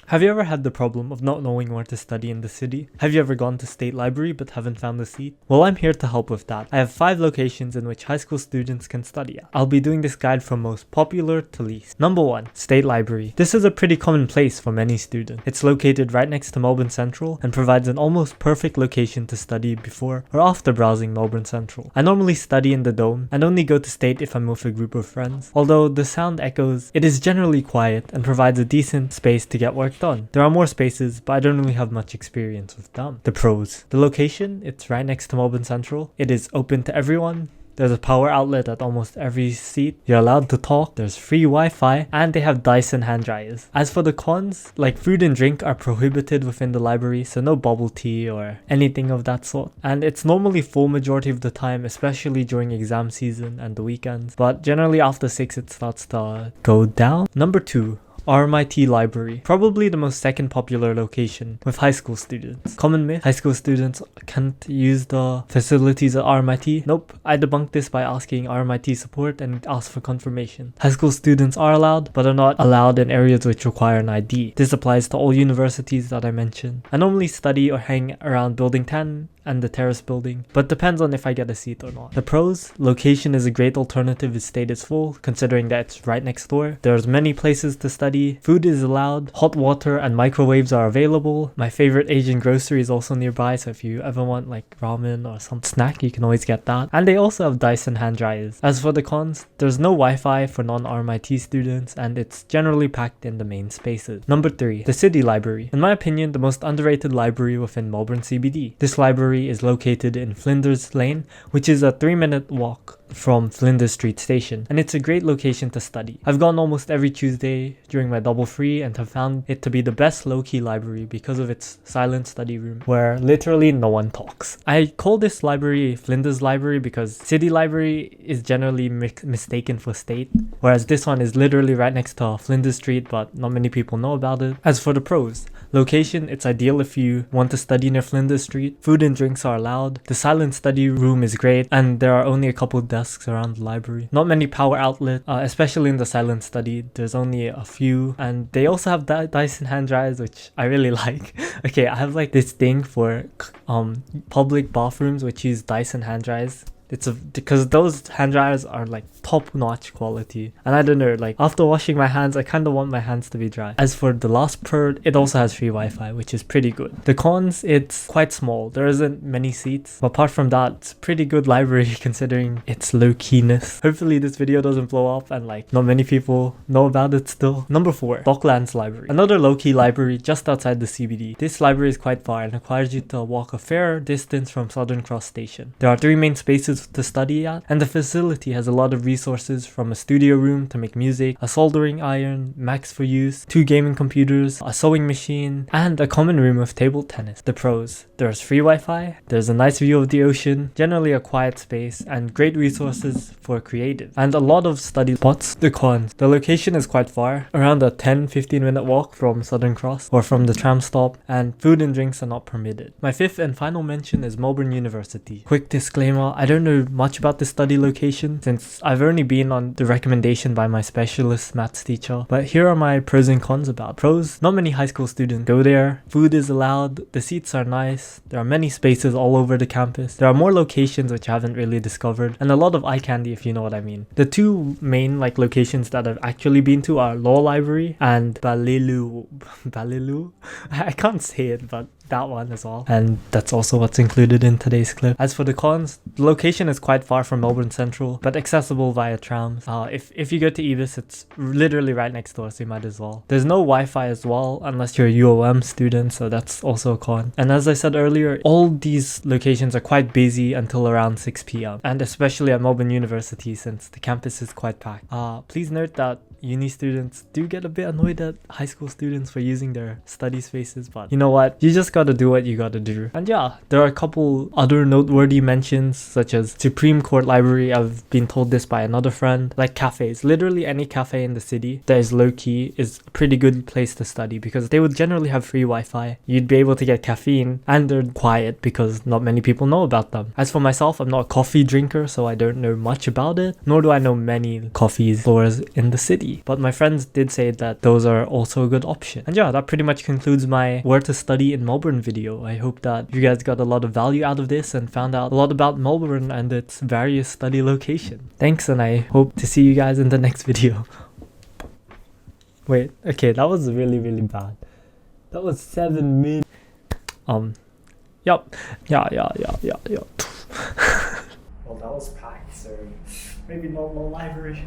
Have you ever had the problem of not knowing where to study in the city? Have you ever gone to state library but haven't found a seat? Well, I'm here to help with that. I have 5 locations in which high school students can study at. I'll be doing this guide from most popular to least. Number 1. State library. This is a pretty common place for many students. It's located right next to Melbourne Central and provides an almost perfect location to study before or after browsing Melbourne Central. I normally study in the dome and only go to state if I'm with a group of friends. Although the sound echoes, it is generally quiet and provides a decent space to get work done. There are more spaces, but I don't really have much experience with them. The pros. The location, it's right next to Melbourne Central. It is open to everyone. There's a power outlet at almost every seat. You're allowed to talk. There's free Wi-Fi and they have Dyson hand dryers. As for the cons, like food and drink are prohibited within the library, so no bubble tea or anything of that sort. And it's normally full majority of the time, especially during exam season and the weekends. But generally after 6 it starts to go down. Number 2. RMIT library, probably the most second popular location with high school students. Common myth, high school students can't use the facilities at RMIT. Nope, I debunked this by asking RMIT support and asked for confirmation. High school students are allowed, but are not allowed in areas which require an ID. This applies to all universities that I mentioned. I normally study or hang around building 10 and the terrace building, but depends on if I get a seat or not. The pros, location is a great alternative if state is full, considering that it's right next door. There's many places to study, food is allowed, hot water and microwaves are available. My favorite Asian grocery is also nearby, so if you ever want like ramen or some snack, you can always get that. And they also have Dyson hand dryers. As for the cons, there's no Wi-Fi for non-RMIT students and it's generally packed in the main spaces. Number 3, the city library. In my opinion, the most underrated library within Melbourne CBD. This library is located in Flinders Lane, which is a 3-minute walk from Flinders Street Station, and it's a great location to study. I've gone almost every Tuesday during my double free and have found it to be the best low-key library because of its silent study room where literally no one talks. I call this library Flinders Library because city library is generally mistaken for state, whereas this one is literally right next to Flinders Street, but not many people know about it. As for the pros, location, it's ideal if you want to study near Flinders Street. Food and drinks are allowed. The silent study room is great and there are only a couple desks around the library. Not many power outlets, especially in the silent study. There's only a few, and they also have Dyson hand dryers, which I really like. Okay, I have like this thing for public bathrooms which use Dyson hand dryers. Because those hand dryers are like top-notch quality, and I don't know, like after washing my hands I kind of want my hands to be dry. As for the last pro, it also has free Wi-Fi, which is pretty good. The cons, it's quite small, there isn't many seats, but apart from that, it's a pretty good library considering its low-keyness. Hopefully this video doesn't blow up and like not many people know about it still. Number 4, Docklands library, another low-key library just outside the CBD. This library is quite far and requires you to walk a fair distance from Southern Cross Station. There are 3 main spaces to study at, and the facility has a lot of resources from a studio room to make music, a soldering iron, Macs for use, 2 gaming computers, a sewing machine, and a common room with table tennis. The pros, there's free Wi-Fi, there's a nice view of the ocean, generally a quiet space, and great resources for creative, and a lot of study spots. The cons, the location is quite far, around a 10-15 minute walk from Southern Cross or from the tram stop, and food and drinks are not permitted. My 5th and final mention is Melbourne University. Quick disclaimer, I don't know much about the study location since I've only been on the recommendation by my specialist maths teacher, but here are my pros and cons about. Pros, not many high school students go there, food is allowed, the seats are nice, there are many spaces all over the campus, there are more locations which I haven't really discovered, and a lot of eye candy if you know what I mean. The 2 main like locations that I've actually been to are Law Library and Batallones. I can't say it, but that one as well, and that's also what's included in today's clip. As for the cons, the location is quite far from Melbourne Central but accessible via trams. If you go to EBSS, it's literally right next door, so you might as well. There's no Wi-Fi as well unless you're a UOM student, so that's also a con. And as I said earlier, all these locations are quite busy until around 6 p.m. and especially at Melbourne University since the campus is quite packed. Please note that uni students do get a bit annoyed at high school students for using their study spaces, but you know what, you just gotta do what you gotta do. And yeah, there are a couple other noteworthy mentions such as Supreme Court Library. I've been told this by another friend. Like cafes, literally any cafe in the city that is low-key is a pretty good place to study because they would generally have free Wi-Fi, you'd be able to get caffeine, and they're quiet because not many people know about them. As for myself, I'm not a coffee drinker, so I don't know much about it, nor do I know many coffee stores in the city. study. But my friends did say that those are also a good option. And yeah, that pretty much concludes my where to study in Melbourne video. I hope that you guys got a lot of value out of this and found out a lot about Melbourne and its various study locations. Thanks, and I hope to see you guys in the next video. Wait, okay, that was really bad. That was 7 minutes. Yup. Yeah. Well, that was packed, so maybe not more library.